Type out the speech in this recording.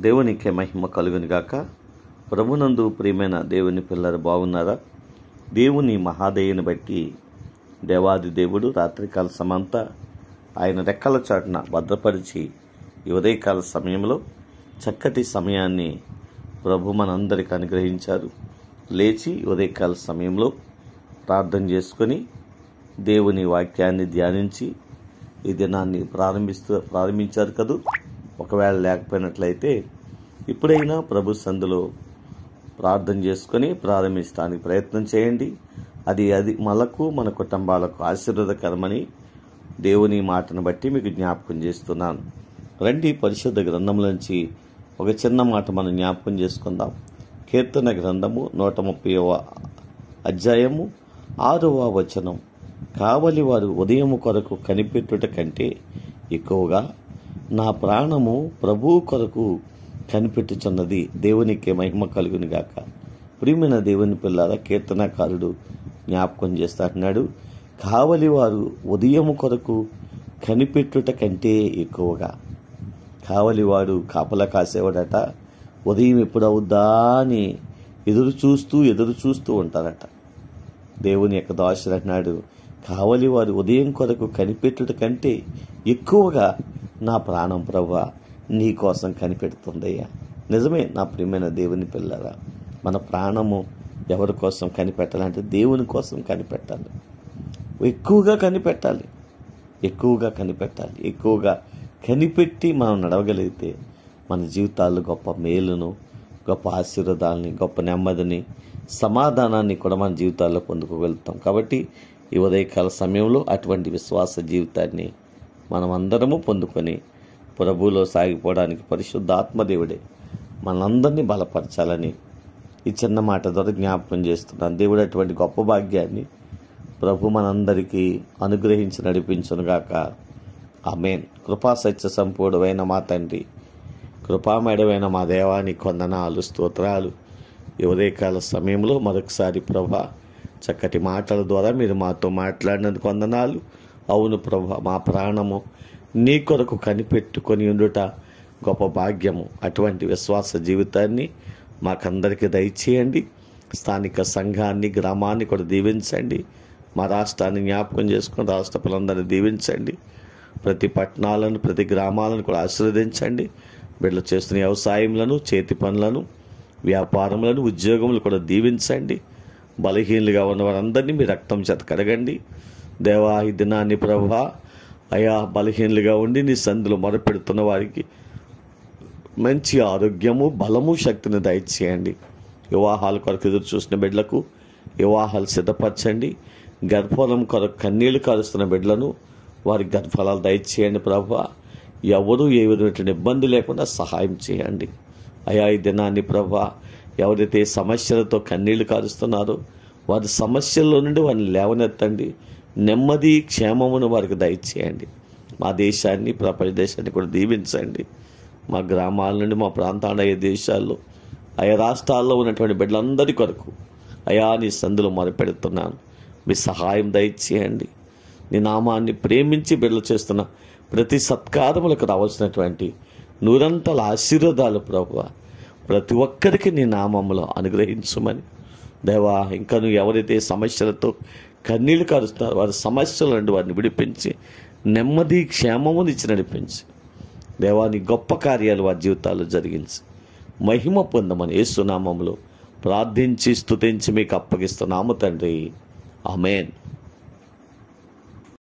దేవునికి మహిమ కలుగును గాక. ప్రభునందు ప్రియమైన దేవుని పిల్లలు బాగున్నారా? దేవుని మహాదయని బట్టి దేవాది దేవుడు రాత్రికాల సమంతా ఆయన రెక్కల చాటున భద్రపరిచి ఈ ఉదయకాల సమయంలో చక్కటి సమయాన్ని ప్రభు మనందరికి అనుగ్రహించారు. లేచి ఉదయకాల సమయంలో ప్రార్థన చేసుకొని దేవుని వాక్యాన్ని ధ్యానించి ఈ దినాన్ని ప్రారంభించారు కదూ. ఒకవేళ లేకపోయినట్లయితే ఇప్పుడైనా ప్రభు సందులో ప్రార్థన చేసుకొని ప్రారంభించడానికి ప్రయత్నం చేయండి. అది మనకు మన కుటుంబాలకు ఆశీర్వాదకరమని దేవుని మాటను బట్టి మీకు జ్ఞాపకం చేస్తున్నాను. రండి, పరిశుద్ధ గ్రంథంలోంచి ఒక చిన్న మాట మనం జ్ఞాపకం చేసుకుందాం. కీర్తన గ్రంథము 130వ అధ్యాయము 6వ వచనం. కావలి వారు ఉదయము కొరకు కనిపెట్టుట కంటే ఎక్కువగా నా ప్రాణము ప్రభువు కొరకు కనిపెట్టుచున్నది. దేవునికి మహిమ కలుగును గాక. ప్రియమైన దేవుని పిల్లారా, కీర్తనకారుడు జ్ఞాపకం చేస్తాడు. కావలి వారు ఉదయము కొరకు కనిపెట్టుట కంటే ఎక్కువగా. కావలివాడు కాపలా కాసేవాడట. ఉదయం ఎప్పుడవుద్దా అని ఎదురు చూస్తూ ఉంటారట. దేవుని యొక్క దాసుడు అంటున్నాడు, కావలి వారు ఉదయం కొరకు కనిపెట్టుట కంటే ఎక్కువగా నా ప్రాణం ప్రభువా నీ కోసం కనిపెడుతుందయ్యా. నిజమే నా ప్రియమైన దేవుని పిల్లరా, మన ప్రాణము ఎవరి కోసం కనిపెట్టాలంటే దేవుని కోసం కనిపెట్టాలి. ఎక్కువగా కనిపెట్టి మనం నడవగలిగితే మన జీవితాల్లో గొప్ప మేలును, గొప్ప ఆశీర్వాదాలని, గొప్ప నెమ్మదిని, సమాధానాన్ని కూడా మన జీవితాల్లో పొందుకోగలుగుతాం. కాబట్టి ఈ ఉదయకాల సమయంలో అటువంటి విశ్వాస జీవితాన్ని మనం అందరము పొందుకొని ప్రభువులో సాగిపోవడానికి పరిశుద్ధాత్మదేవుడే మనందరినీ బలపరచాలని ఈ చిన్న మాట ద్వారా జ్ఞాపకం చేస్తున్నాను. దేవుడు అటువంటి గొప్ప భాగ్యాన్ని ప్రభు మనందరికీ అనుగ్రహించి నడిపించునుగాక. ఆమేన్. కృపా సత్య సంపూర్ణమైన మా తండ్రి, కృపామేడమైన మా దేవానికి వందనాలు, స్తోత్రాలు. ఈ ఉదయకాల సమయంలో మరొకసారి ప్రభా చక్కటి మాటల ద్వారా మీరు మాతో మాట్లాడినందుకు వందనాలు. అవును ప్రభా, మా ప్రాణము నీ కొరకు కనిపెట్టుకొని ఉండుట గొప్ప భాగ్యము. అటువంటి విశ్వాస జీవితాన్ని మాకందరికీ దయచేయండి. స్థానిక సంఘాన్ని, గ్రామాన్ని కూడా దీవించండి. మా రాష్ట్రాన్ని జ్ఞాపకం చేసుకుని రాష్ట్ర పిల్లలందరినీ దీవించండి. ప్రతి పట్టణాలను, ప్రతి గ్రామాలను కూడా ఆశీర్వదించండి. వీళ్ళు చేస్తున్న వ్యవసాయములను, చేతి పనులను, వ్యాపారములను, ఉద్యోగములు కూడా దీవించండి. బలహీనులుగా ఉన్న వారందరినీ మీ రక్తం చేత కడగండి. దేవా, ఈ దినాన్ని ప్రభువా అయా బలహీనులుగా ఉండి నీ సందులో మొరపెడుతున్న వారికి మంచి ఆరోగ్యము, బలము, శక్తిని దయచేయండి. వివాహాల కొరకు ఎదురు చూసిన బిడ్డలకు వివాహాలు సిద్ధపరచండి. గర్భఫలం కొరకు కన్నీళ్లు కారుస్తున్న బిడ్డలను వారికి గర్భఫలాలు దయచేయండి ప్రభువా. ఎవరు ఏ విధమైన ఇబ్బంది లేకుండా సహాయం చేయండి. అయా, ఈ దినాన్ని ప్రభువా ఎవరైతే సమస్యలతో కన్నీళ్లు కారుస్తున్నారో వారి సమస్యల్లో నుండి వారిని లేవనెత్తండి. నెమ్మది, క్షేమమును వారికి దయచేయండి. మా దేశాన్ని, ప్రపంచ దేశాన్ని కూడా దీవించండి. మా గ్రామాల నుండి, మా ప్రాంతాల దేశాల్లో, ఆయా రాష్ట్రాల్లో ఉన్నటువంటి బిడ్డలందరి కొరకు అయా నీ సందులో మొరపెడుతున్నాను. మీ సహాయం దయచేయండి. నీ నామాన్ని ప్రేమించి బిడ్డలు చేస్తున్న ప్రతి సత్కారములకు రావాల్సినటువంటి నూరంతల ఆశీర్వాదాలు ప్రభువా ప్రతి ఒక్కరికి నీ నామములో అనుగ్రహించమని దేవా. ఇంకా నువ్వు ఎవరైతే సమస్యలతో కన్నీళ్లు కారుస్తున్నారో వారి సమస్యల నుండి వారిని విడిపించి నెమ్మది, క్షేమమును ఇచ్చి నడిపించి దేవా నీ గొప్ప కార్యాలు వారి జీవితాల్లో జరిగించి మహిమ పొందమని యేసు నామములో ప్రార్థించి స్తుతించి మీకు అప్పగిస్తున్నాము తండ్రి. ఆమేన్.